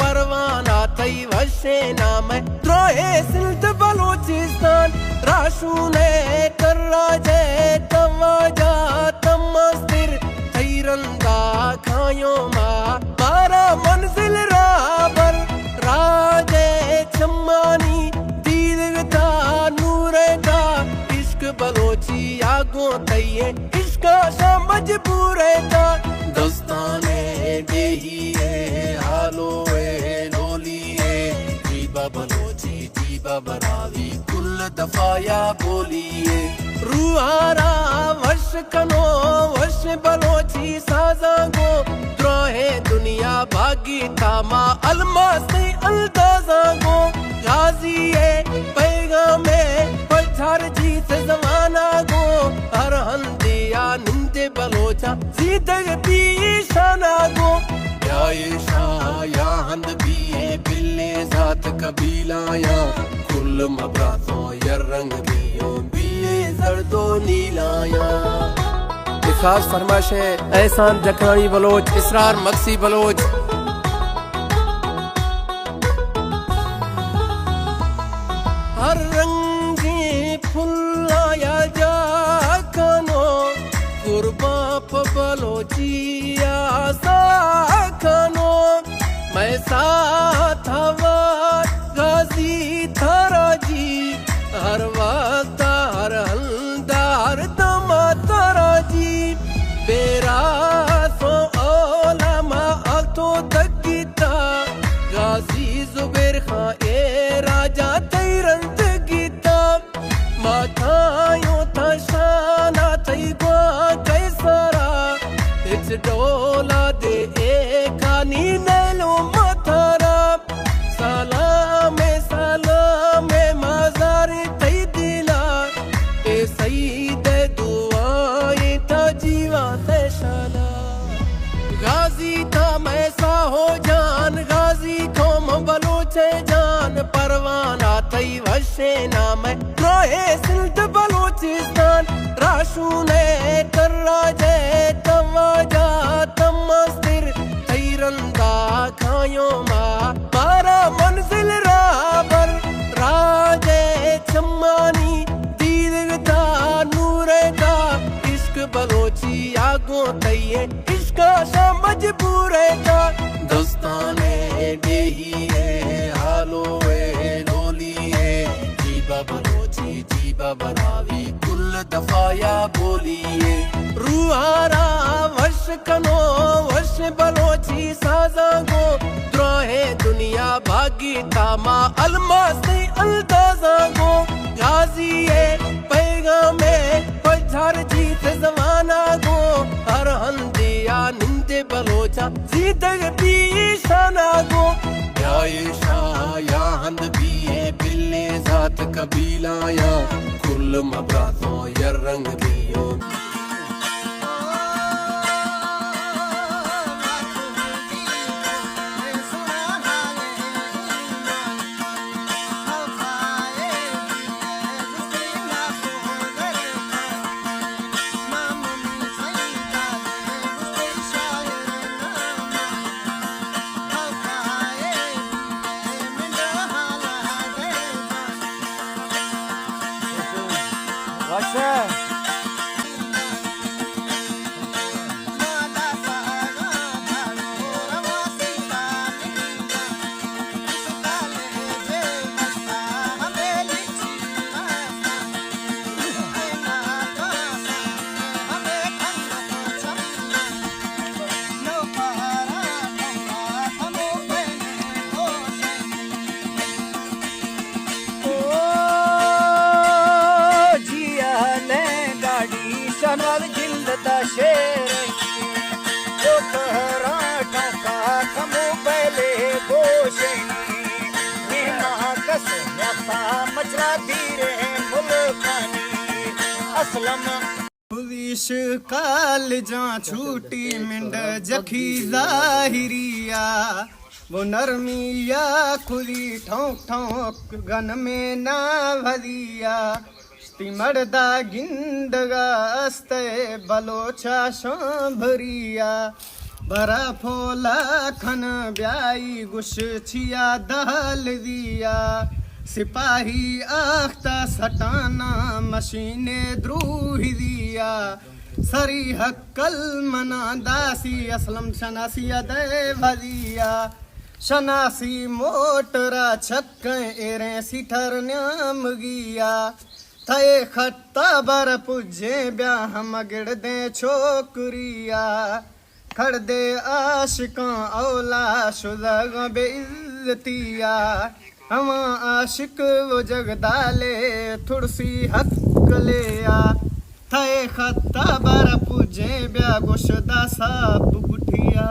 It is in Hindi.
परवाना थई वशे नाम द्रोहे सिंध बलूचिस्तान राशूने कर्राजे तवाजा तमस्तिर थई रंदा खायो मा मारा मंजिल राबर राजे चम्मानी दीदगता नूरे का इश्क बलोची आगो तइए इश्क शा मजबूरे का दोस्ताने देहिए हालो ए लोलिए जीबा बलोची जीबा बरावी कुल दफाया बोलिए रूहारा वश कनो वश बलोची साजागो द्रोहे दुनिया भागी तामा अलमासे अलदाजागो गाजिए पैगामे पत्थर जीत जमाना गो हर हंदिया निंदे बलोचा जीतग पीशाना गो या ईशा या हंद बिये बिल्ले जात कबीला या कुल मबरातो यर रंग बियो बिये जर्दो नीलाया इफराज फरमाश है एहसान जखरानी बलोच इसरार मक्सी बलोच हर रंगी फुल्लाया जा कनो कुर्बा बलोचिया सा कनो मैं साथ हवा गाजी थारा जी हर वक्त हर हल्दा हर दमा तारा जी बेरा सो ओलमा अतो तकीता गाजी जुबेर खां ए राजा तैरंत गीता माथायो था शाना थई गवा कैसरा इच डोला दे ए कानी नैलो माथारा सलामे माजारे थई दिला ए सईद दुआए था जीवा ते शाला गाजी था मैसा हो जान गाजी कौम बलोचे जान परवाना थई वशे नाम द्रोहे सिंध बलूचिस्तान राशूने कर्राजे तवाजा तमस्तिर थई रंदा खायो मा मारा मंजिल राबर राजे चम्मानी दीदगता नूरे का इश्क बलोची आगो तइए इश्क शा मजबूरे का दोस्ताने देहिए हालो ए लोलिए जीबा बलोची जीबा बरावी कुल दफाया बोलिए रूहारा वश कनो वश बलोची साजागो द्रोहे दुनिया भागी तामा अलमासे अलदाजागो गाजिए पैगामे पत्थर जीत जमाना गो हर हंदिया निंदे बलोचा जीतग पीशाना गो या ईशा या हंद बिये बिल्ले जात कबीला या कुल मबरातो यर रंग बियो पुलिस काल जा छूटी मिंड जखी जाहिरिया वो नरमिया खुदी ठोंक ठोंक गन में ना भरिया मर्दा गिंदगा अस्ते बलोचा सांभरिया बर्फोला खन ब्याई गुश छिया दहल दिया सिपाही आख्ता सटाना मशीने द्रूही दिया सरी हक्कल मना दासी असलम शनासी अदे भदिया शनासी मोटरा छक्क एरे सिठर न्याम गिया थे खत्ता बर पुजे ब्या हम गिड़ दे छोकरिया खड़ दे आशिका औला शुदग बेइज्जतिया हम आशिक वो जगदाले थुड़सी हक लिया थे खत्ता बर पुजे ब्या गुशदा साब गुठिया।